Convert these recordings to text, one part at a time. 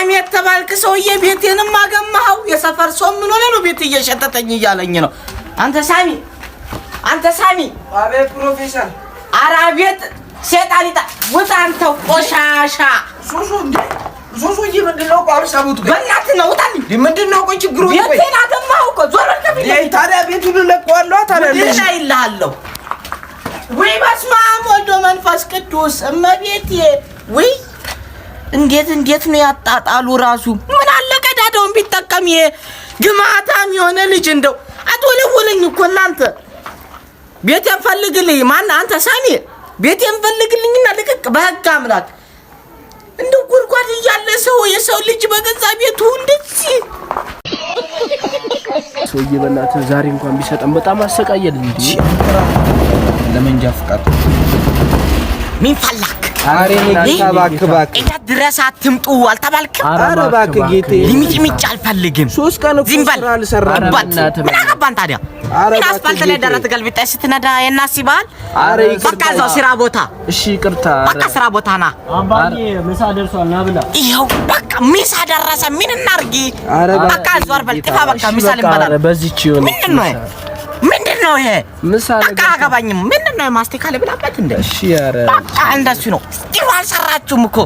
ሳሚ የተባልክ ሰውዬ ቤቴንም አገማኸው የሰፈር ሰው ምን ሆነ ነው ቤት እየሸተተኝ እያለኝ ነው አንተ ሳሚ አቤት ፕሮፌሰር ኧረ ቤት ሴጣሊጣ ውጣ አንተ ቆሻሻ ሱሱ ይምንድነው ቋርሳቡት በእናትህ ነው ውጣ ምንድነው ቆይ ችግሩ ነው ቤቴን አገማኸው እኮ ዞር ከብኝ ታዲያ ቤቱን ለቀዋለሁ ታዲያ ምን አይልሃለሁ ወይ በስመ አብ ወወልድ ወመንፈስ ቅዱስ እመቤቴ ወይ እንዴት ነው ያጣጣሉ ራሱ ምን አለ ቀዳዳውን ቢጠቀም ግማታም የሆነ ልጅ እንደው አትወለወለኝ እኮ እናንተ ቤቴን ፈልግልኝ ማን አንተ ሳሚ ቤቴን ፈልግልኝና ልቅቅ በህግ አምላክ እንደው ጉርጓድ እያለ የሰው ልጅ በገዛ ቤቱ እንደዚህ ሰውዬ በእናትህ ዛሬ እንኳን ቢሰጠን በጣም አሰቃየን እንዴ ለመንጃ ፍቃድ ምን ፈላክ አሬ ታባክባክ እኛ ድረስ አትምጡ አልተባልክም አረ ባክ ጌቴ ሊሚት አልፈልግም 3 ቀን እኮ ስራ አልሰራም ምን አገባን ታዲያ ምን አስፋልት ላይ ደረት ገልብጠህ ስትነዳ የናሲባል በቃ እዛው ስራ ቦታ እሺ ይቅርታ በቃ ስራ ቦታ ና አባዬ ምሳ ደርሷል ና ብላ ይኸው በቃ ምሳ ደረሰ ምን እናርጊ በቃ ዞር በል ጥፋ በቃ ምሳ ልንበላ በዚህች ይሁን ምንድነው ይሄ ምሳ በቃ አገባኝም ምንድነው ማስቲካ ልብላበት እንደ እሺ ያረ በቃ እንደሱ ነው ጥሩ አልሰራችሁም እኮ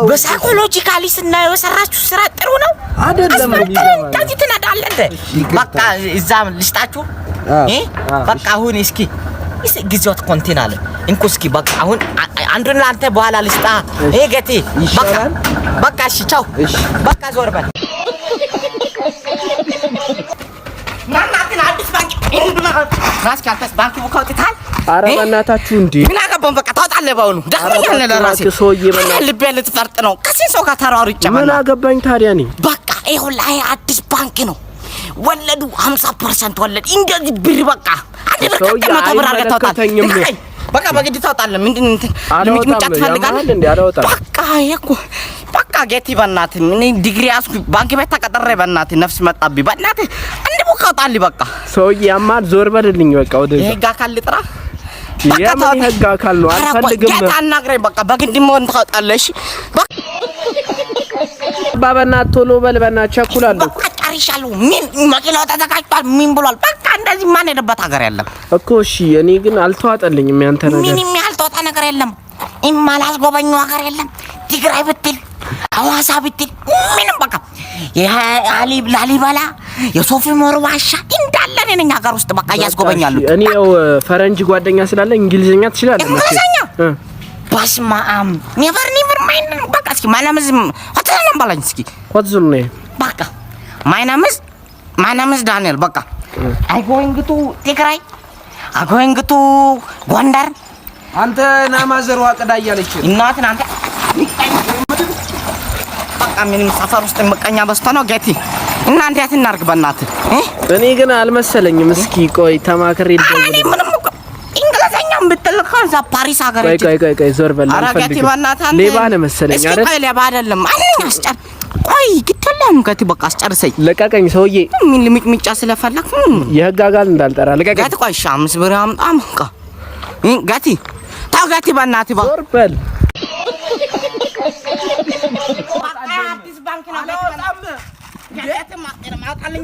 በሳይኮሎጂካሊ ስናየው የሰራችሁ ስራ ጥሩ ነው አይደለም ታጂ ትነዳለህ እንደ በቃ እዛም ልስጣችሁ በቃ አሁን እስኪ ጊዜውት ኮንቲናል እንኩስኪ በቃ አሁን አንዱን ላንተ በኋላ ልስጣ ገቴ በቃ እሺ ቻው በቃ ዞር በል ማናትን አዲስ ባንክ ራስ ካልተስ ባንክ ወጣታል አረ በእናታችሁ እንዴ ምን አገባን በቃ ታውጣለህ ባውኑ ደህና ለራሴ ሰውዬ በእናትህ ልቤ ልትፈርጥ ነው ከዚህ ሰው ጋር ተራሩጭ ምን አገባኝ ታዲያ ነኝ በቃ ይሄው ላይ አዲስ ባንክ ነው ወለዱ 50% ወለድ እንደዚህ ብር በቃ አንድ ብር ከተመቶ ብር አርገህ ታውጣለህ በቃ በግድ ታውጣለህ ምንድን እንትን ለምንጭ ትፈልጋለህ እንዴ አላወጣም በቃ ይሄኮ በቃ ጌቲ በእናትህ ምን ዲግሪ ያስኩ ባንክ ቤት ተቀጠረ በእናትህ ነፍስ መጣብኝ በእናትህ አንድ ቡክ አውጣልኝ በቃ ሰውዬ ያማል ዞር በልልኝ በቃ ወደ ይሄ ጋር ካልጥራ የምን ህግ አካል ነው አልፈልግም ጌታ አናግረኝ በቃ በግድ ምን ታውጣለሽ ባባና ቶሎ በል በእናትህ ቸኩላለሁ ጨርሻለሁ ምን መኪናው ተዘጋጅቷል ምን ብሏል በቃ እንደዚህ ማን ሄደበት ሀገር የለም እኮ እሺ እኔ ግን አልተዋጠልኝም ያንተ ነገር ምንም ያልተዋጣ ነገር የለም የማላስጎበኘው ሀገር የለም ትግራይ ብትል ሐዋሳ ብትል ምንም በቃ ላሊበላ የሶፊ ዑመር ዋሻ እንዳለ ነኝ ሀገር ውስጥ በቃ ያስጎበኛሉ እኔ ያው ፈረንጅ ጓደኛ ስላለ እንግሊዘኛ ትችላለህ እንግሊዘኛ በስመ አብ ኔቨር ማይንድ በቃ እስኪ ማናምዝም ወጣለም ባላኝ እስኪ ወጥዙል ነው በቃ ማናምዝ ዳንኤል በቃ አይ ጎይንግ ቱ ትግራይ አይ ጎይንግ ቱ ጎንደር አንተ ናማዘር ዋቀዳ ያለች እናት አንተ በቃ ምንም ሰፈር ውስጥ መቀኛ በስቶ ነው ጌቲ እና እንዴት እናርግ በእናትህ እኔ ግን አልመሰለኝም እስኪ ቆይ ተማክሬ እኔ ምንም እንግሊዘኛም ብትልካ እዛ ፓሪስ ሀገር ቆይ ዞር በል አልፈልግም ሌባ ነው መሰለኝ አይደል ቆይ ሌባ አይደለም አለኝ አስጨር ቆይ ግትለም ገቲ በቃ አስጨርሰኝ ለቀቀኝ ሰውዬ ምን ልምጭ ስለፈለክ የህግ አጋል እንዳልጠራ ለቀቀኝ ገቲ ቆይ 5 ብር አምጣም ገቲ ታው ገቲ በእናትህ ዞር በል አዲስ ባንክ ነው ገቲ ማጣልኝ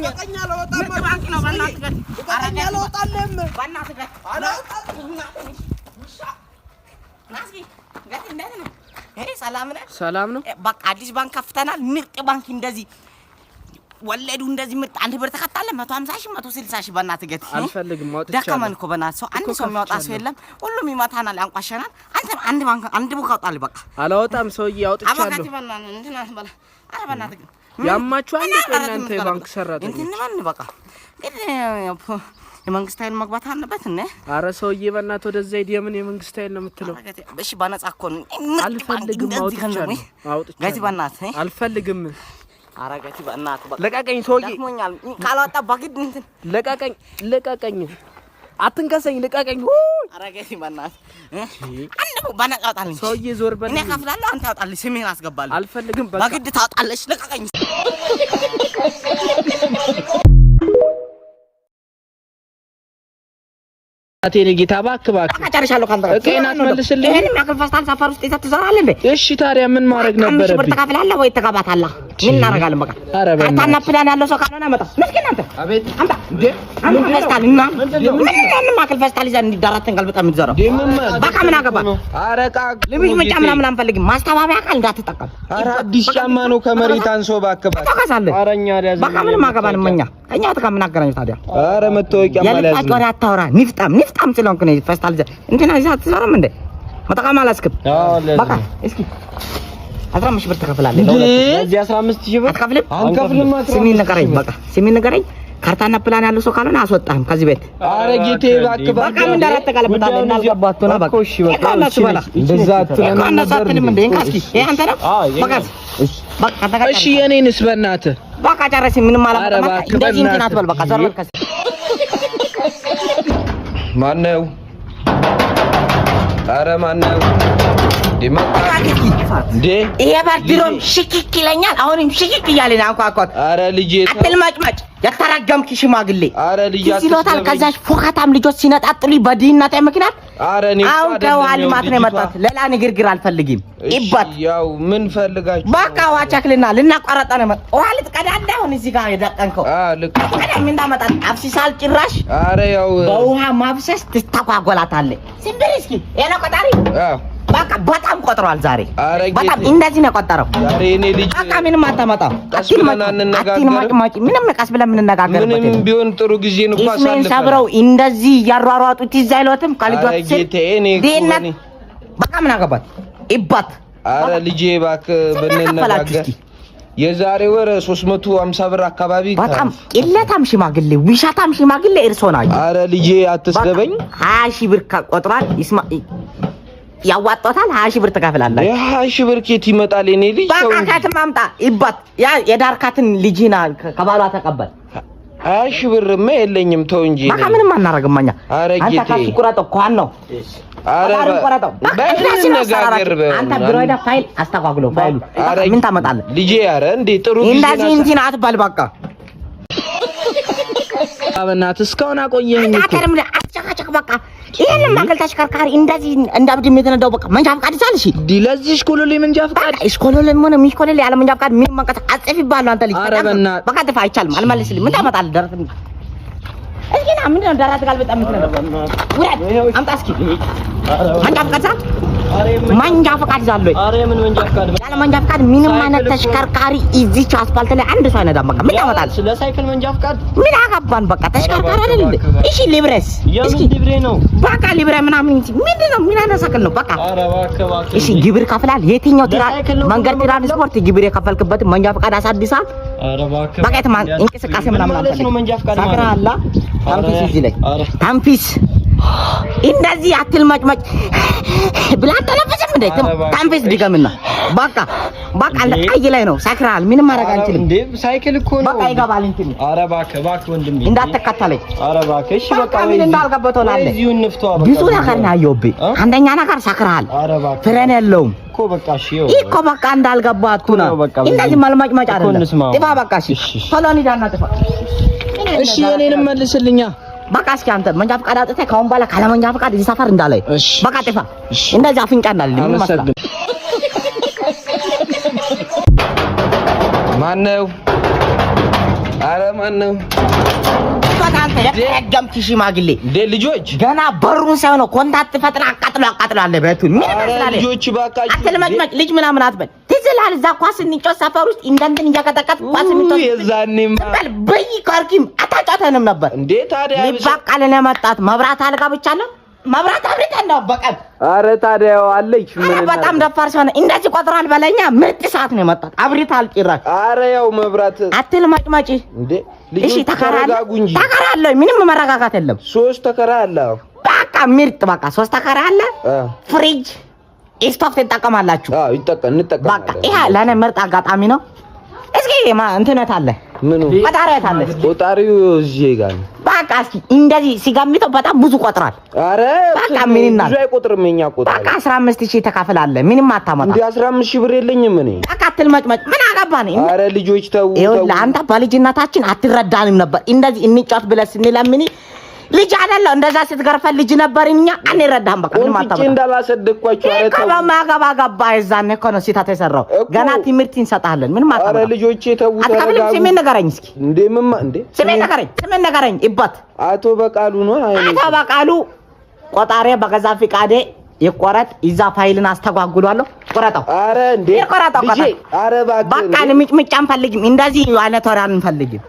ባንክ ነው በእናትህ ሰላም ነው በቃ አዲስ ባንክ ከፍተናል ምርጥ ባንክ እንደዚህ ወለዱ እንደዚህ ምርጥ አንድ ብር ተከታለ 150 ሺህ 160 ሺህ በእናትህ ገት አልፈልግም ማውጣት ደከመን እኮ በእናትህ ሰው አንድ ሰው የሚያወጣ ሰው የለም ሁሉም ይመታናል ያንቋሸናል አንተ አንድ ባንክ አንድ ቡክ አውጣልኝ በቃ አላወጣም ሰውዬ አውጥቻለሁ አባጋቲ በእናትህ እንትና በላ አረ በእናትህ ያማችሁ አንድ እናንተ ባንክ ሰራተኛ እንትን ማን በቃ የመንግስት ኃይል መግባት አለበት እንዴ አረ ሰውዬ በእናትህ ወደዛ ሂድ የምን የመንግስት ኃይል ነው የምትለው እሺ በነጻ እኮ ነው አልፈልግም አውጥቻለሁ ጋቲ በእናትህ አልፈልግም አረ ጋቲ በእናትህ በቃ ለቀቀኝ ሰውዬ ደክሞኛል ካላወጣ በግድ እንትን ለቀቀኝ አትንከሰኝ ልቀቀኝ አረ ጋቲ በእናትህ አንድ በነጻ አውጣልኝ ሰውዬ ዞር በል እኔ ከፍላለሁ አንተ አውጣልኝ ስሜን አስገባለሁ አልፈልግም በግድ ታውጣለሽ ለቀቀኝ አቴኔ ጌታ ባክ አጫርሻለሁ ካንተ እኔን አትመልስልኝ ይሄን ያከፋስታል ሰፈር ውስጥ ይተትዘራል እንዴ እሺ ታዲያ ምን ማድረግ ነበረብኝ ብር ተካፍላለህ ወይ ተጋባታለህ ምን እናደርጋለን? በቃ ካርታና ፕላን ያለው ሰው ካልሆነ አመጣ መስኪን አንተ አቤት አምጣ እንዴ አንተ ፈስታልና ምን ማከል ፈስታል ይዘን እንዲዳራተን ጋር በጣም ይዘራው በቃ ምን አገባ አረቃ ልብሽ መጫ ምናምን አንፈልግም። ማስተባበያ ቃል እንዳትጠቀም። ኧረ አዲስ ጫማ ነው ከመሬት አንሶ ባከባ አረኛ ያዘ በቃ ምን ማገባን መኛ እኛ ተካ ምን አገናኝ ታዲያ? ኧረ መተወቂያ ማለት ነው። ያለፋት ወራ አታወራ ንፍጣም ስለሆንክ ነው ፈስታል ይዘን እንትና ይዘህ አትዘራም እንዴ? መጠቀም አላስክም በቃ እስኪ 15 ብር ተከፍላለህ። እዚህ 15000 ብር አትከፍልም? አንከፍልም። ስሚኝ ንገረኝ፣ በቃ ስሚኝ ንገረኝ። ካርታና ፕላን ያለው ሰው ካልሆነ አስወጣህም ከዚህ ቤት። ኧረ ጌቴ እባክህ በቃ ምን እንዳላጠቃለብታለህ እንዳልገባህና በቃ እሺ በቃ እንደዛ አትልም እንዴ? እንካስኪ ይሄ አንተ ነው በቃ በቃ ተቀጣ። እሺ የኔንስ በእናትህ በቃ ጨረስ። ምንም አላመጣም። እንደዚህ እንትን አትበል በቃ ዘርበል ከስ ማነው? ኧረ ማነው? እንዴ ይሄ ባርዲሮም ሽኪክ ይለኛል። አሁንም ሽኪክ እያለኝ አንኳኳት። ኧረ ልጄ አትልማጭማጭ የተረገምክ ሽማግሌ። ኧረ ልጄ ሲሎታል። ከዛሽ ፎካታም ልጆች ሲነጣጥሉኝ በድህነቴ ምክንያት ኧረ እኔ አሁን ከውሃ ልማት ነው የመጣሁት። ሌላ ንግግር አልፈልግም። ይባት ያው ምን ፈልጋችሁ? በቃ ውሃ ቸክልና ልናቋረጣ ነው የመጣሁት። ውሃ ልትቀዳ እንዳይሆን እዚህ ጋር የደቀንከው ልክ ምን እንዳመጣ አፍሲሳል ጭራሽ። ኧረ ያው በውሃ ማብሰስ ትስተጓጎላታለህ። ሲምብር እስኪ የኔ ቆጣሪ በቃ በጣም ቆጥሯል ዛሬ። በጣም እንደዚህ ነው ቆጠረው ዛሬ እኔ ልጅ በቃ ምንም አታመጣው። አትልማጭማጭ ምንም ቀስ ብለን የምንነጋገርበት ምንም ቢሆን ጥሩ ጊዜ ነው ፓሳል ሰብረው እንደዚህ ያሯሯጡት ይዛይሎትም ካልጆት ዲነት በቃ ምን አገባት ይባት። ኧረ ልጄ እባክህ ብንነጋገር የዛሬ ወር 350 ብር አካባቢ በጣም ቅለታም ሽማግሌ ውሻታም ሽማግሌ እርሶ ናችሁ። ኧረ ልጄ አትስደበኝ። 20 ሺህ ብር ቆጥሯል። ይስማ ያዋጣታል። 20 ሺህ ብር ተከፍላለህ። 20 ሺህ ብር ኬት ይመጣል? እኔ ልጅ በቃ ከተማምጣ ይባት ያ የዳርካትን ልጅና ከባሏ ተቀበል። 20 ሺህ ብርማ የለኝም። ተው እንጂ በቃ ምንም አናረግም እኛ። አንተ ካሱ ቁረጠው ኳን ነው። ኧረ ቁረጠው አንተ ብሮይዳ ፋይል አስተጓጉለው ፋይሉ ምን ታመጣለህ ልጄ? ኧረ እንዴ ጥሩ ጊዜ እንደዚህ እንትን አትባል በቃ አበናት እስካሁን አቆየኸኝ እኮ አትጨቃጨቅ በቃ። ይሄን ማከል ተሽከርካሪ እንደዚህ እንዳብድ የምትነዳው በቃ መንጃ ፈቃድ ይዛል። እሺ ለዚህ ሽኮሎሌ መንጃ ፈቃድ ሽኮሎሌ ምን ሚሽኮሎሌ ያለ መንጃ ፈቃድ ምን መንቀጥ አጽፍ ይባላል። አንተ ልጅ በቃ ጥፋ አይቻልም። አልመልስልኝ ምን ታመጣለህ? ደረሰ እስኪ ና ምንድነው ደራት ጋር በጣም የምትነዳው ውረድ አምጣ እስኪ መንጃ ፈቃድ መንጃ ፈቃድ ይዛል ወይ? አረ ምን መንጃ ፈቃድ ያለ መንጃ ፈቃድ ምንም አይነት ተሽከርካሪ እዚች አስፋልት ላይ አንድ ሰው አይነዳም። በቃ ምን ታመጣለህ? ስለ ሳይክል መንጃ ፈቃድ ምን አገባን? በቃ ተሽከርካሪ አይደል? እሺ ሊብሬስ እስኪ ሊብሬ ነው በቃ ሊብሬ ምናምን ምንድነው? ምን አይነት ሳይክል ነው? በቃ አረ እባክህ እሺ ግብር ከፍላል። የትኛው መንገድ ትራንስፖርት ግብር የከፈልክበት መንጃ ፈቃድ አሳድሳል። አረ እባክህ በቃ የተማን እንቅስቃሴ ምናምን ማለት ነው መንጃ ፈቃድ ማለት አላ ታንፊስ እዚህ ላይ ታንፊስ እንደዚህ አትልማጭማጭ ብላ ተነፈሰም እንዴ ታንፊስ ድገምና በቃ በቃ ለአይ ላይ ነው ሳክራል። ምንም ማድረግ አንችልም እንዴ ሳይክል እኮ ነው በቃ ይገባል እንትን። አረ እባክህ ወንድሜ እንዳትከተለኝ። አረ እባክህ እሺ በቃ ምን እንዳልገባተው ላለ እዚሁ እንፍቷ በቃ ብዙ ነገር ነው ያየሁብህ። አንደኛ ነገር ሳክራል ፍሬን የለውም እኮ በቃ እሺ እኮ በቃ እንዳልገባቱና እንደዚህ መልማጭማጭ አይደለም። ጥፋ በቃ እሺ ቶሎ እንሂዳና ጥፋ እሺ የኔንም መልስልኛ በቃ እስኪ አንተ መንጃ ፈቃድ አውጥተህ ካሁን በኋላ ካለ መንጃ ፈቃድ እዚህ ሰፈር እንዳላይ በቃ ጥፋ። እንደዚህ አፍንጫ እንዳለ ምን ማለት ነው? ማነው? ኧረ ማነው? አንተ የደገምክ ሽማግሌ እንዴ ልጆች ገና በሩን ሳይሆን ኮንታክት ፈጥራ አቃጥላለህ ቤቱን። ምን ይመስላል? ልጆች ባካችሁ አትልመጭመጭ ልጅ ምናምን አትበል። ትዝላል እዛ ኳስ እንጫወት ሰፈር ውስጥ እንደንትን እያቀጠቀጥ ኳስ እንጫወት የዛኔም በይ ካርኪም አታጫውተንም ነበር እንዴ ታዲያ ይባቃልን የመጣት መብራት አልጋ ብቻ ነው መብራት አብሪታ ነው በቀን። አረ ታዲያ አለች ምን በጣም ደፋር ሰው ነው። እንደዚህ ቆጥሯል በለኛ ምርጥ ሰዓት ነው የመጣት አብሪታ አልጭራሽ። አረ ያው መብራት አትልመጭመጭ እንዴ እሺ ተከራለ ምንም መረጋጋት የለም። 3 ተከራ አለ በቃ ምርጥ በቃ 3 ተከራ አለ። ፍሪጅ ስቶቭ ትጠቀማላችሁ? አዎ እንጠቀማለን። በቃ ይሄ ለኔ ምርጥ አጋጣሚ ነው። እስኪ እንትነት አለ ምኑ ቆጣሪያት አለ ቆጣሪው እዚህ ጋር ነው። በቃ እስኪ እንደዚህ ሲጋምተው በጣም ብዙ ቆጥሯል። አረ በቃ ምን እና ብዙ አይቆጥርም። የኛ ቆጣሪ በቃ 15000 ተካፍላለህ። ምንም አታመጣ እንዴ 15000 ብር የለኝም እኔ በቃ አትልመጭመጭ ምን አገባን? አረ ልጆች ተው ይኸውልህ አንተ በልጅነታችን አትረዳንም ነበር። እንደዚህ እንጫወት ብለህ ስንለምን ልጅ አይደለ እንደዛ ስትገርፈን ልጅ ነበርኛ አንረዳም በቃ ምን ማታበቃ እንዳላሰደቅኳችሁ አረተው ከማገባ ገባ ይዛኔ እኮ ነው ሲታ ተሰራው ገና ትምህርት እንሰጣለን ምን ማታበቃ አረ ልጆቼ ተው ተረጋጉ ስሜን ንገረኝ እስኪ እንደምማ እንዴ ስሜን ንገረኝ ይባት አቶ በቃሉ ነው አቶ በቃሉ ቆጣሬ በገዛ ፍቃዴ ይቆረጥ ይዛ ፋይልን አስተጓጉሏለሁ ቆረጣው አረ እንዴ ቆረጣው አረ በቃ ለምጭምጫን ፈልግም እንደዚህ አይነት ወራን ፈልግም